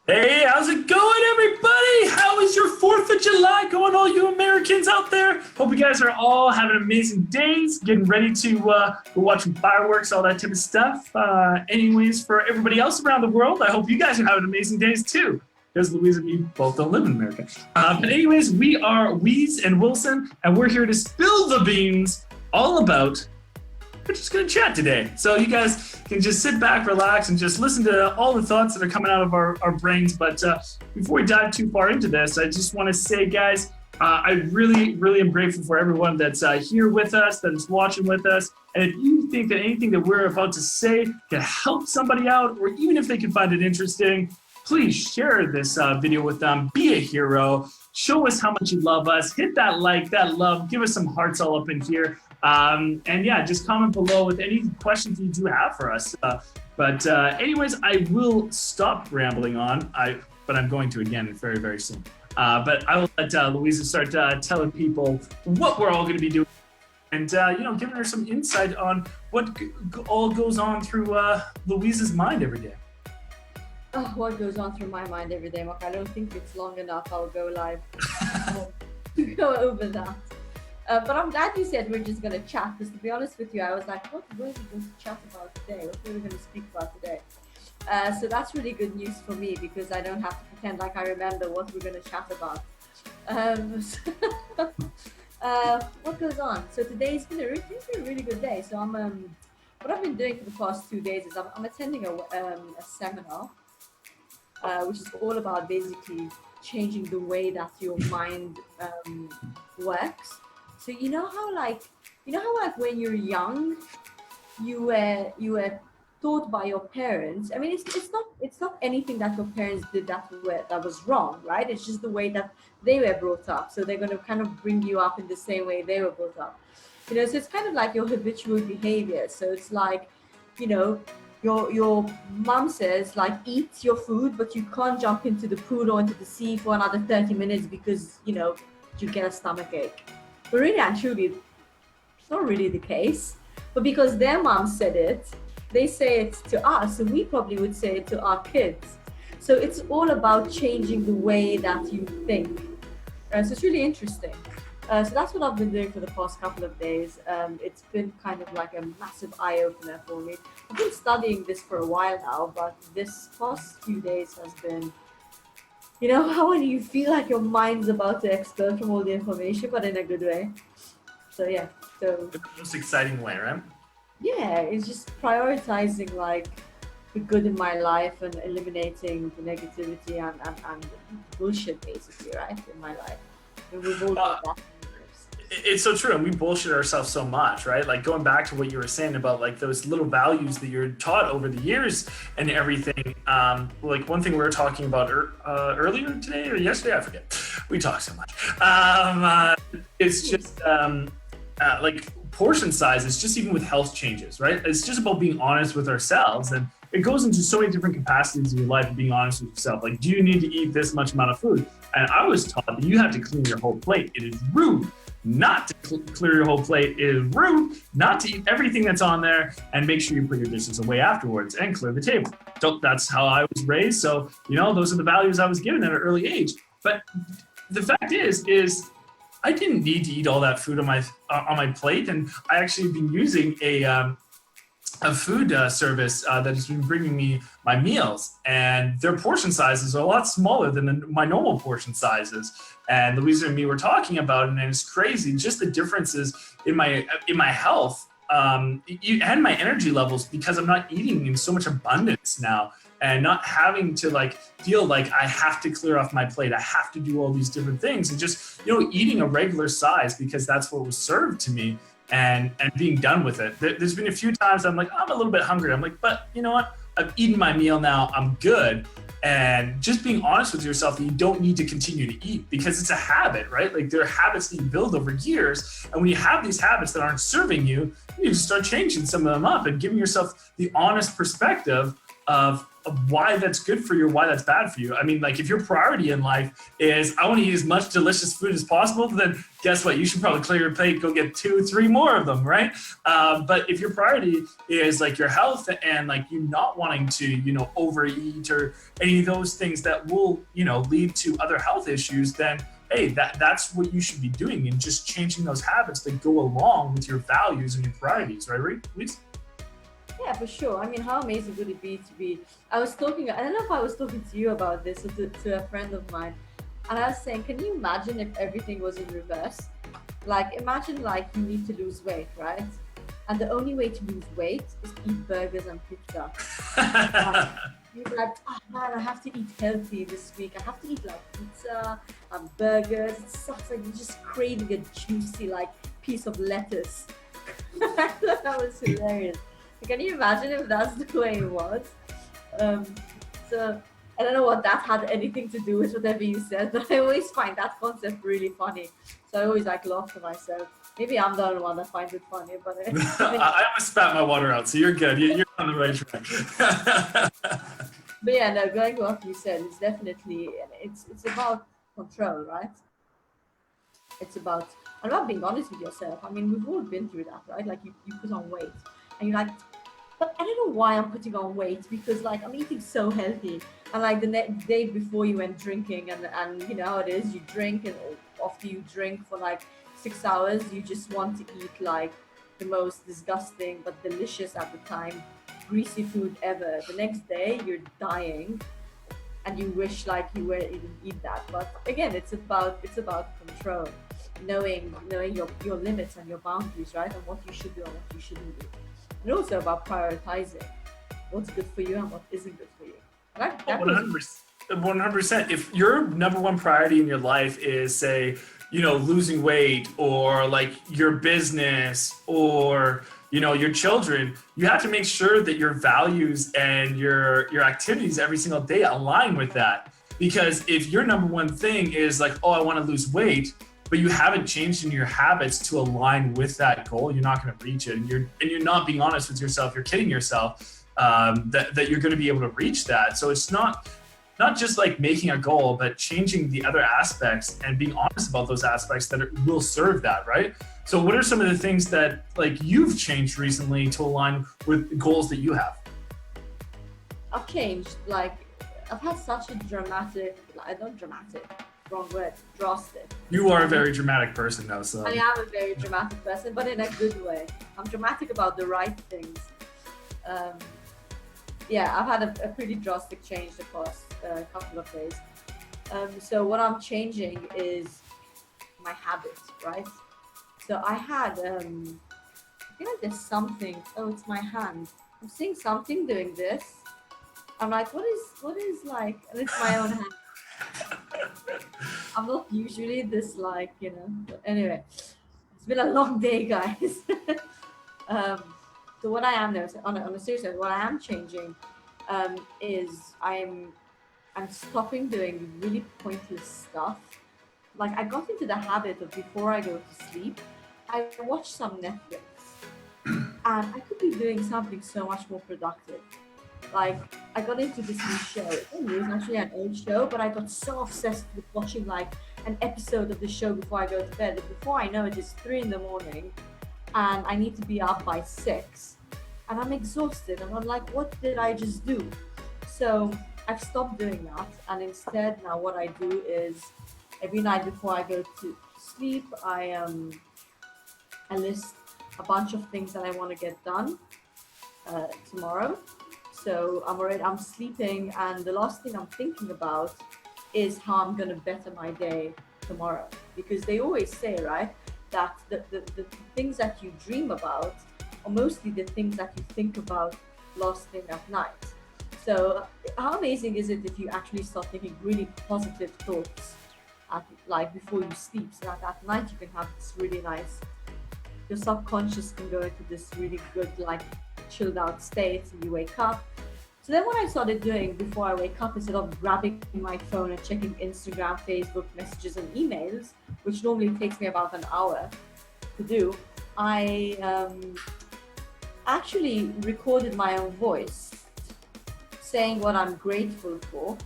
Hey, how's it going, everybody? How is your 4th of July going, all you Americans out there? Hope you guys are all having amazing days, getting ready to go watching fireworks, all that type of stuff. Anyways, for everybody else around the world, I hope you guys are having amazing days too, because Louise and me both don't live in America. But anyways, we are Weez and Wilson, and we're here to spill the beans all about we're just going to chat today. So you guys can just sit back, relax, and just listen to all the thoughts that are coming out of our brains. But before we dive too far into this, I just want to say, guys, I really am grateful for everyone that's here with us, that is watching with us. And if you think that anything that we're about to say can help somebody out, or even if they can find it interesting, please share this video with them. Be a hero. Show us how much you love us. Hit that like, that love. Give us some hearts all up in here. And yeah, just comment below with any questions you do have for us. But anyways, I will stop rambling on. But I'm going to again very soon. But I will let Louisa start telling people what we're all going to be doing, and giving her some insight on what all goes on through Louisa's mind every day. Oh, what goes on through my mind every day, Mark? I don't think it's long enough. I'll go live to go over that. But I'm glad you said we're just going to chat, because to be honest with you, I was like, what were we going to chat about today? What were we going to speak about today? So that's really good news for me, because I don't have to pretend like I remember what we're going to chat about. What goes on? So today's been a really good day. So what I've been doing for the past 2 days is I'm attending a seminar, which is all about basically changing the way that your mind works. So you know how when you're young, you were taught by your parents. I mean, it's not anything that your parents did that was wrong, right? It's just the way that they were brought up. So they're going to kind of bring you up in the same way they were brought up. So it's kind of like your habitual behavior. So it's like, your mom says, like, eat your food, but you can't jump into the pool or into the sea for another 30 minutes because, you get a stomach ache. But really and truly, it's not really the case. But because their mom said it, they say it to us, and we probably would say it to our kids. So it's all about changing the way that you think. So it's really interesting. So that's what I've been doing for the past couple of days. It's been kind of like a massive eye-opener for me. I've been studying this for a while now, but this past few days has been, how when you feel like your mind's about to explode from all the information, but in a good way. So yeah. So the most exciting way, right? Yeah, it's just prioritizing like the good in my life and eliminating the negativity and bullshit basically, right, in my life. And we've all got that. It's so true, and we bullshit ourselves so much, right? Like going back to what you were saying about like those little values that you're taught over the years and everything. Like one thing we were talking about earlier today or yesterday, I forget. We talk so much. It's just like portion sizes, just even with health changes, right? It's just about being honest with ourselves, and it goes into so many different capacities in your life of being honest with yourself. Like, do you need to eat this much amount of food? And I was taught that you have to clean your whole plate. It is rude not to clear your whole plate. It is rude not to eat everything that's on there, and make sure you put your dishes away afterwards and clear the table. So that's how I was raised. So, those are the values I was given at an early age. But the fact is I didn't need to eat all that food on my plate, and I actually have been using a food service that has been bringing me my meals, and their portion sizes are a lot smaller than my normal portion sizes. And Louisa and me were talking about it, and it's crazy, just the differences in my health and my energy levels, because I'm not eating in so much abundance now, and not having to like feel like I have to clear off my plate. I have to do all these different things, and just eating a regular size because that's what was served to me, and being done with it. There's been a few times I'm like, I'm a little bit hungry. I'm like, but you know what? I've eaten my meal now. I'm good. And just being honest with yourself that you don't need to continue to eat, because it's a habit, right? Like there are habits that you build over years. And when you have these habits that aren't serving you, you need to start changing some of them up and giving yourself the honest perspective of why that's good for you, why that's bad for you. I mean, like if your priority in life is I want to eat as much delicious food as possible, then guess what? You should probably clear your plate, go get 2-3 more of them, right? But if your priority is like your health and like you not wanting to, overeat or any of those things that will, lead to other health issues, then hey, that's what you should be doing and just changing those habits that go along with your values and your priorities, right, Reese? Yeah, for sure. I mean, how amazing would it be to be? I don't know if I was talking to you about this or to a friend of mine, and I was saying, can you imagine if everything was in reverse? Like, imagine like you need to lose weight, right? And the only way to lose weight is to eat burgers and pizza. You're like, oh man, I have to eat healthy this week. I have to eat like pizza and burgers. It sucks. Like you're just craving a juicy like piece of lettuce. I thought that was hilarious. Can you imagine if that's the way it was? So I don't know what that had anything to do with whatever you said, but I always find that concept really funny. So I always like laugh to myself. Maybe I'm the only one that finds it funny, but I almost spat my water out, so you're good. You're on the right track. But yeah, no, going to what you said, it's definitely it's about control, right? It's about being honest with yourself. I mean, we've all been through that, right? Like you put on weight and you're like, but I don't know why I'm putting on weight because like I'm eating so healthy. And like the day before you went drinking and you know how it is, you drink and after you drink for like 6 hours, you just want to eat like the most disgusting but delicious at the time, greasy food ever. The next day you're dying and you wish like you didn't eat that. But again, it's about control, knowing your limits and your boundaries, right? And what you should do and what you shouldn't do. And also about prioritizing what's good for you and what isn't good for you. And that 100%. If your number one priority in your life is, say, losing weight or like your business or, your children, you have to make sure that your values and your activities every single day align with that. Because if your number one thing is like, oh, I want to lose weight, but you haven't changed in your habits to align with that goal, you're not going to reach it. And you're not being honest with yourself. You're kidding yourself that you're going to be able to reach that. So it's not just like making a goal, but changing the other aspects and being honest about those aspects that will serve that, right? So what are some of the things that like you've changed recently to align with goals that you have? I've changed. Like I've had such a drastic. You are a very dramatic person now, so. I am a very dramatic person, but in a good way. I'm dramatic about the right things. Yeah, I've had a pretty drastic change the past couple of days. So what I'm changing is my habits, right? So I had, I feel like there's something. Oh, it's my hand. I'm seeing something doing this. I'm like, what is like? And it's my own hand. I'm not usually this like, but anyway, it's been a long day, guys. So what I am now, on a serious note, what I am changing is I'm stopping doing really pointless stuff. Like I got into the habit of before I go to sleep, I watch some Netflix and I could be doing something so much more productive. Like I got into this new show. It's actually an old show, but I got so obsessed with watching like an episode of the show before I go to bed that before I know it, it's 3 a.m. and I need to be up by 6 and I'm exhausted and I'm like, what did I just do? So I've stopped doing that, and instead now what I do is every night before I go to sleep, I list a bunch of things that I want to get done tomorrow. So I'm sleeping, and the last thing I'm thinking about is how I'm going to better my day tomorrow. Because they always say, right, that the things that you dream about are mostly the things that you think about last thing at night. So how amazing is it if you actually start thinking really positive thoughts like before you sleep, so that at night you can have this really nice, your subconscious can go into this really good like chilled out state and you wake up. So then what I started doing before I wake up, instead of grabbing my phone and checking Instagram, Facebook messages and emails, which normally takes me about an hour to do, I actually recorded my own voice. saying what I'm grateful for.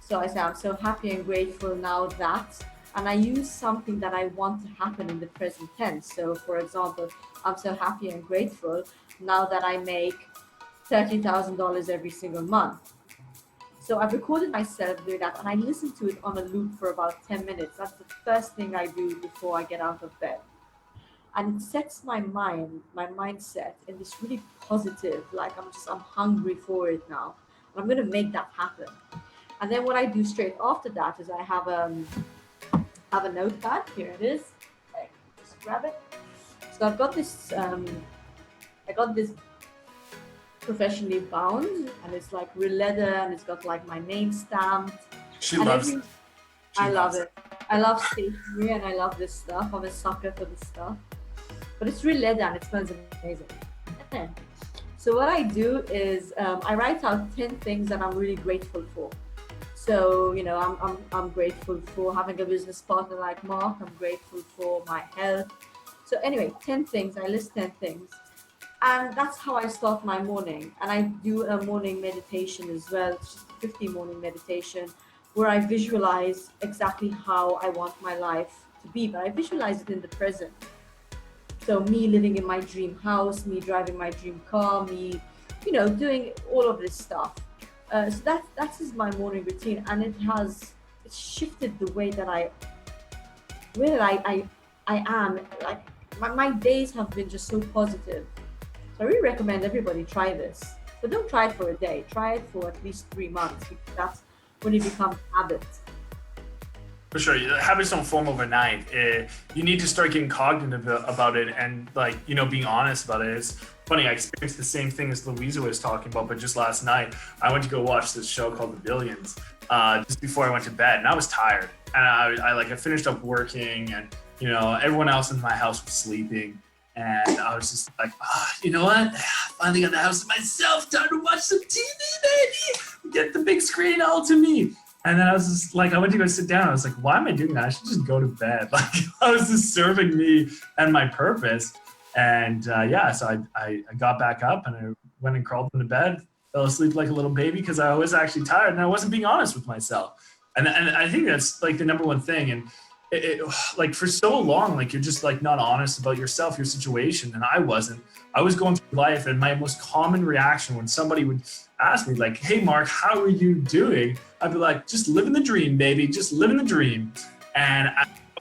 So I say, I'm so happy and grateful now that, and I use something that I want to happen in the present tense. So for example, I'm so happy and grateful now that I make $30,000 every single month. So I've recorded myself doing that and I listen to it on a loop for about 10 minutes. That's the first thing I do before I get out of bed. And it sets my mindset in this really positive, like I'm hungry for it now. And I'm gonna make that happen. And then what I do straight after that is I have a notepad. Here it is. Okay, just grab it. So I've got this I got this professionally bound, and it's like real leather, and it's got like my name stamped. She And loves it. I love it. I love stationery and I love this stuff. I'm a sucker for this stuff. But it's real leather and it smells amazing. So what I do is I write out 10 things that I'm really grateful for. So, you know, I'm grateful for having a business partner like Mark. I'm grateful for my health. So anyway, 10 things. I list 10 things. And that's how I start my morning. And I do a morning meditation as well. It's just a 50 morning meditation where I visualize exactly how I want my life to be, but I visualize it in the present. So me living in my dream house, me driving my dream car, me, you know, doing all of this stuff. So that is my morning routine, and it's shifted the way that I am. Like my days have been just so positive. So I really recommend everybody try this. But don't try it for a day. Try it for at least 3 months, because that's when it becomes habit. For sure, habits don't form overnight. You need to start getting cognitive about it and, like, you know, being honest about it. It's funny, I experienced the same thing as Louisa was talking about, but just last night I went to go watch this show called The Billions just before I went to bed, and I was tired. And I finished up working, and, you know, everyone else in my house was sleeping. And I was just like, you know what? I finally got the house to myself. Time to watch some TV, baby. Get the big screen all to me. And then I was just like, I went to go sit down. I was like, why am I doing that? I should just go to bed. Like, I was just serving me and my purpose. And so I got back up and I went and crawled into bed, fell asleep like a little baby because I was actually tired and I wasn't being honest with myself. And I think that's like the number one thing. And like for so long, like you're just like not honest about yourself, your situation. And I wasn't. I was going through life, and my most common reaction when somebody would ask me like, hey Mark, how are you doing? I'd be like, just living the dream, baby, just living the dream. And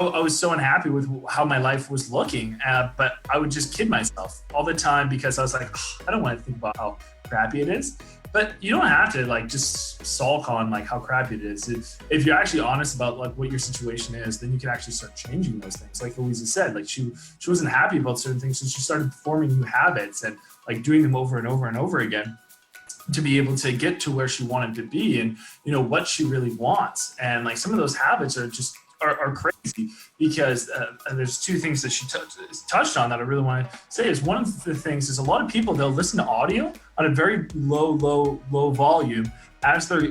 I was so unhappy with how my life was looking, but I would just kid myself all the time because I was like, I don't want to think about how crappy it is. But you don't have to like just sulk on like how crappy it is. If you're actually honest about like what your situation is, then you can actually start changing those things. Like Louisa said, like she wasn't happy about certain things, so she started forming new habits and like doing them over and over and over again to be able to get to where she wanted to be and, you know, what she really wants. And like some of those habits are just are crazy because and there's two things that she touched on that I really want to say. Is one of the things is a lot of people, they'll listen to audio on a very low volume as they're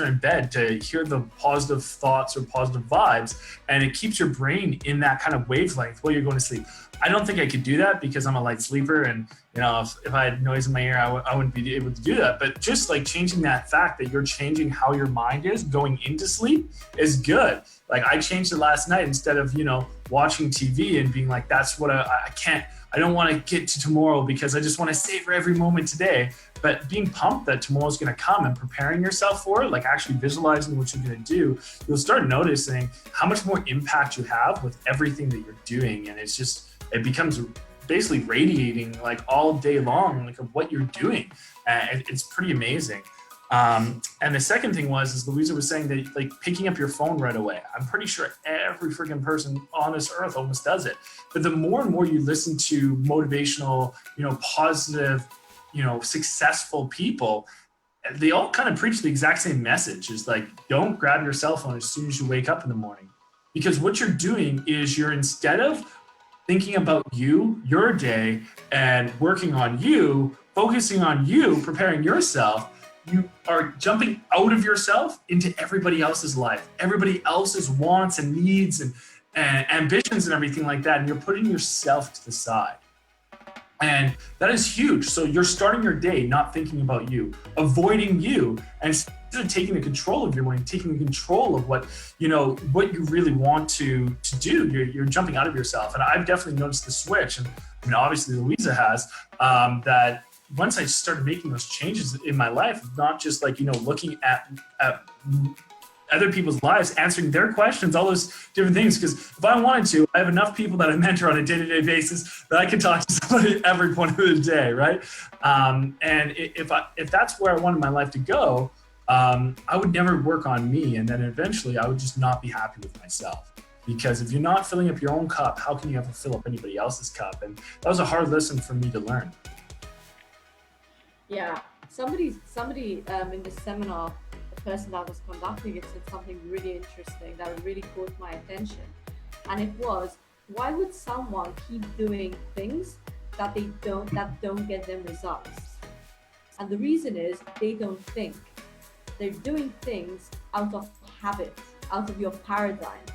in bed to hear the positive thoughts or positive vibes, and it keeps your brain in that kind of wavelength while you're going to sleep. I don't think I could do that because I'm a light sleeper, and you know, if I had noise in my ear, I wouldn't be able to do that. But just like changing that fact that you're changing how your mind is going into sleep is good. Like I changed it last night. Instead of, you know, watching TV and being like, that's what I don't want to get to tomorrow because I just want to savor every moment today. But being pumped that tomorrow's going to come and preparing yourself for it, like actually visualizing what you're going to do, you'll start noticing how much more impact you have with everything that you're doing. And it becomes basically radiating like all day long, like of what you're doing. It's pretty amazing. And the second thing is Louisa was saying that like picking up your phone right away. I'm pretty sure every freaking person on this earth almost does it. But the more and more you listen to motivational, you know, positive, you know, successful people, they all kind of preach the exact same message. Is like, don't grab your cell phone as soon as you wake up in the morning. Because what you're doing is you're, instead of thinking about you, your day, and working on you, focusing on you, preparing yourself, you are jumping out of yourself into everybody else's life, everybody else's wants and needs and ambitions and everything like that. And you're putting yourself to the side. And that is huge. So you're starting your day not thinking about you, avoiding you, and instead of taking the control of your morning, taking the control of what you really want to do. You're jumping out of yourself. And I've definitely noticed the switch. And I mean, obviously Louisa has, that once I started making those changes in my life, not just like, looking at other people's lives, answering their questions, all those different things. Because if I wanted to, I have enough people that I mentor on a day-to-day basis that I can talk to somebody every point of the day, right? And if that's where I wanted my life to go, I would never work on me, and then eventually I would just not be happy with myself. Because if you're not filling up your own cup, how can you ever fill up anybody else's cup? And that was a hard lesson for me to learn. Yeah, somebody in the seminar, the person that was conducting it, said something really interesting that really caught my attention, and it was, why would someone keep doing things that don't get them results? And the reason is they don't think. They're doing things out of habit, out of your paradigm.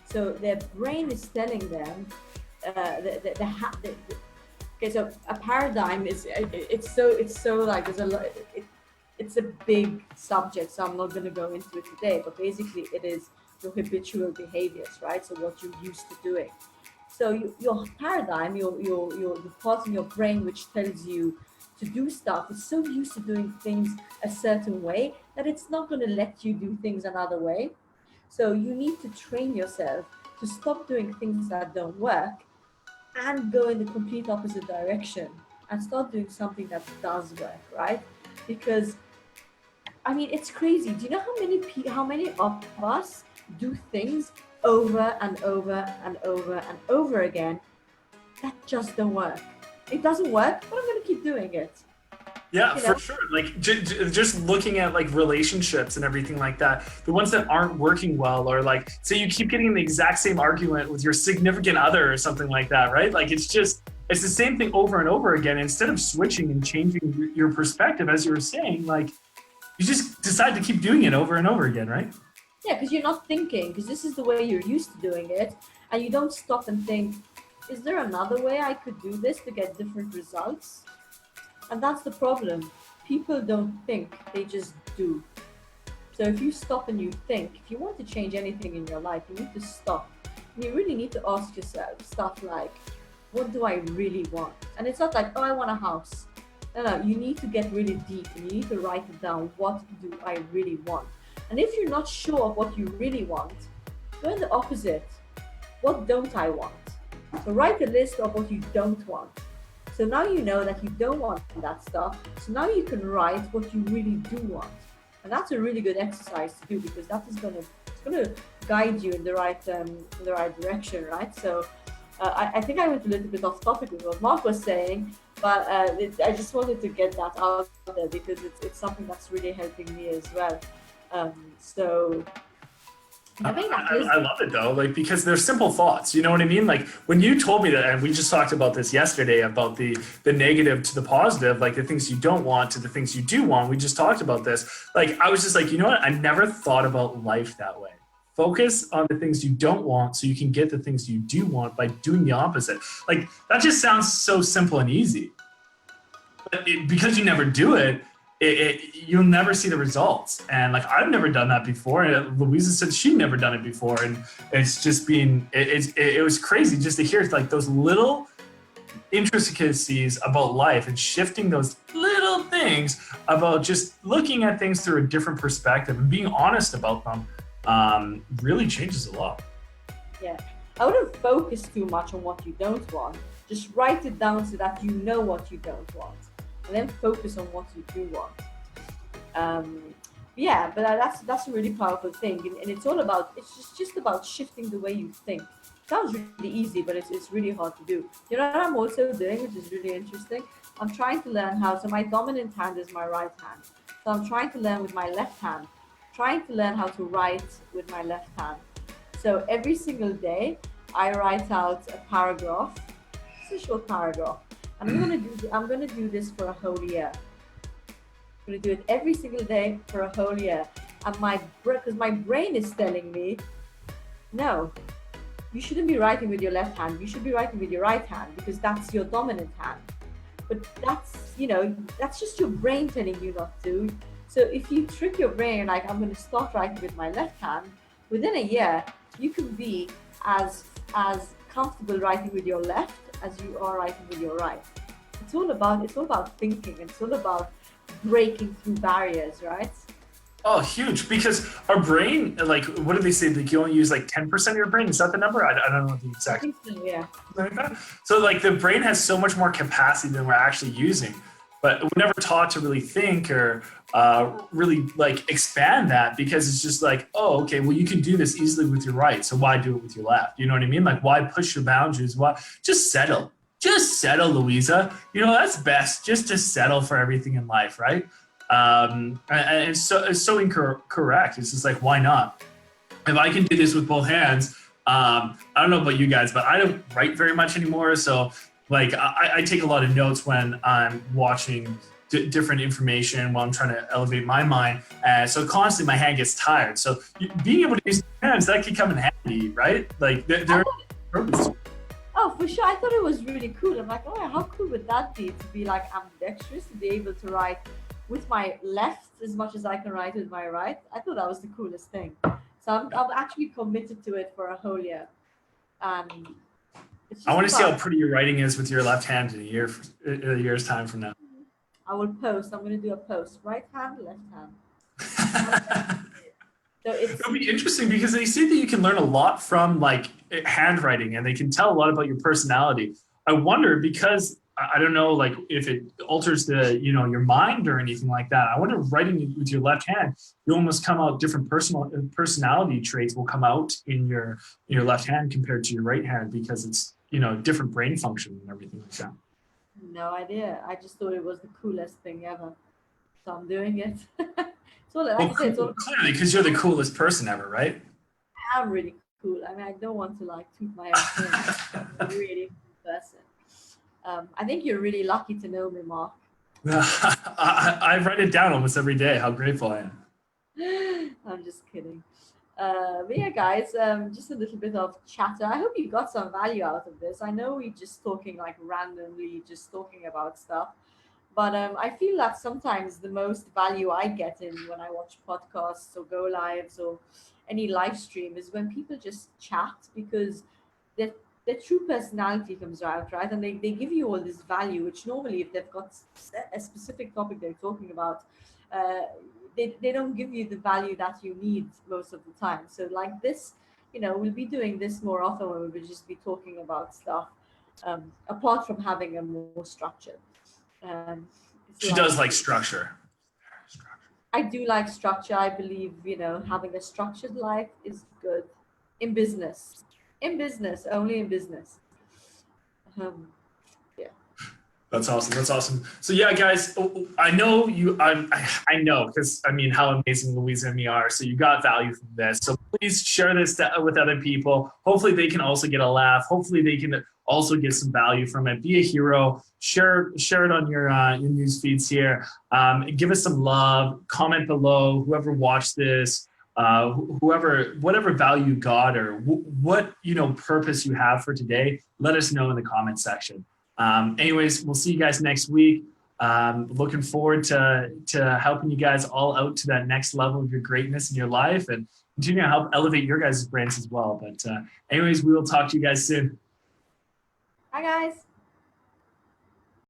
So their brain is telling them okay, so a paradigm is it's so like there's a lot. It's a big subject, so I'm not going to go into it today. But basically, it is your habitual behaviors, right? So what you're used to doing. So your paradigm, the part in your brain which tells you to do stuff, is so used to doing things a certain way that it's not going to let you do things another way. So you need to train yourself to stop doing things that don't work and go in the complete opposite direction and start doing something that does work, right? Because I mean, it's crazy. Do you know how many of us do things over and over and over and over again that just don't work? It doesn't work, but I'm going to keep doing it. Yeah, for sure. Like just looking at like relationships and everything like that, the ones that aren't working well, or like, say you keep getting the exact same argument with your significant other or something like that, right? Like it's the same thing over and over again. Instead of switching and changing your perspective, as you were saying, like you just decide to keep doing it over and over again, right? Yeah, because you're not thinking, because this is the way you're used to doing it, and you don't stop and think, is there another way I could do this to get different results? And that's the problem. People don't think, they just do. So if you stop and you think, if you want to change anything in your life, you need to stop. And you really need to ask yourself stuff like, what do I really want? And it's not like, oh, I want a house. No, you need to get really deep and you need to write it down. What do I really want? And if you're not sure of what you really want, go in the opposite. What don't I want? So write a list of what you don't want. So now you know that you don't want that stuff. So now you can write what you really do want. And that's a really good exercise to do, because that is gonna guide you in the right direction, right? So I think I went a little bit off topic with what Mark was saying, but I just wanted to get that out there because it's something that's really helping me as well. So I think I love it though, like, because they're simple thoughts, you know what I mean? Like when you told me that, and we just talked about this yesterday about the negative to the positive, like the things you don't want to the things you do want. We just talked about this. Like I was just like, you know what? I never thought about life that way. Focus on the things you don't want so you can get the things you do want by doing the opposite. Like that just sounds so simple and easy. But because you never do it, you'll never see the results. And like I've never done that before. And Louisa said she'd never done it before, and it's just been it was crazy just to hear like those little intricacies about life and shifting those little things about just looking at things through a different perspective and being honest about them. Really changes a lot. Yeah, I wouldn't focus too much on what you don't want. Just write it down so that you know what you don't want, and then focus on what you do want. Yeah, but that's a really powerful thing, and it's all about, it's just about shifting the way you think. Sounds really easy, but it's really hard to do. You know what I'm also doing, which is really interesting? I'm trying to learn how, so my dominant hand is my right hand. So I'm trying to learn with my left hand, trying to learn how to write with my left hand. So every single day, I write out a paragraph. It's a short paragraph. And I'm gonna do this for a whole year. I'm gonna do it every single day for a whole year. And because my brain is telling me, no, you shouldn't be writing with your left hand. You should be writing with your right hand because that's your dominant hand. but that's just your brain telling you not to. So if you trick your brain, like I'm going to start writing with my left hand, within a year you can be as comfortable writing with your left as you are writing with your right. It's all about thinking. It's all about breaking through barriers, right? Oh, huge. Because our brain, like, what do they say? Like, you only use like 10% of your brain. Is that the number? I don't know the I exact. think so, yeah. Like that. So, like, the brain has so much more capacity than we're actually using. But we're never taught to really think or really like expand that, because it's just like, oh, okay, well, you can do this easily with your right. So why do it with your left? You know what I mean? Like, why push your boundaries? Why just settle? Just settle, Louisa. That's best, just to settle for everything in life, right? And it's so incorrect. It's just like, why not? If I can do this with both hands, I don't know about you guys, but I don't write very much anymore. So like I take a lot of notes when I'm watching different information while I'm trying to elevate my mind. So constantly my hand gets tired. So being able to use hands, that can come in handy, right? Like they're purpose. Oh, for sure. I thought it was really cool. I'm like, oh, how cool would that be to be like ambidextrous, to be able to write with my left as much as I can write with my right. I thought that was the coolest thing. So I'm actually committed to it for a whole year. And it's I just want to see how about, pretty your writing is with your left hand in a year's time from now. I will post. I'm going to do a post. Right hand, left hand. So it's, It'll be interesting because they say that you can learn a lot from like handwriting, and they can tell a lot about your personality. I wonder, because I don't know, like if it alters your mind or anything like that. I wonder if writing with your left hand, you almost come out different personality traits will come out in your left hand compared to your right hand, because it's different brain function and everything like that. no idea. I just thought it was the coolest thing ever. So I'm doing it. So like Well, I said, it's all clearly, because you're the coolest person ever, right? I'm really cool. I mean, I don't want to like toot my own horn. I'm a really cool person. I think you're really lucky to know me, Mark. I write it down almost every day how grateful I am. I'm just kidding. But yeah, guys, just a little bit of chatter. I hope you got some value out of this. I know we just talking like randomly, just talking about stuff. But I feel that sometimes the most value I get in when I watch podcasts or go lives or any live stream is when people just chat, because their, their true personality comes out, right? And they give you all this value, which normally, if they've got a specific topic they're talking about, uh, they don't give you the value that you need most of the time. So, like this, we'll be doing this more often, where we'll just be talking about stuff apart from having a more structure. Um, it's She like does like structure. I do like structure. I believe having a structured life is good in business. In business, only in business. Um, yeah. That's awesome. That's awesome. So yeah, guys, I know you. I know, because I mean, how amazing Louisa and me are. So you got value from this. So please share this with other people. Hopefully, they can also get a laugh. Hopefully, they can also get some value from it. Be a hero. Share it on your news feeds here. Give us some love. Comment below. Whoever watched this. Whatever value you got, or what purpose you have for today, let us know in the comment section. Anyways, we'll see you guys next week. Looking forward to helping you guys all out to that next level of your greatness in your life, and continue to help elevate your guys' brands as well. But anyways, we will talk to you guys soon. Hi, guys.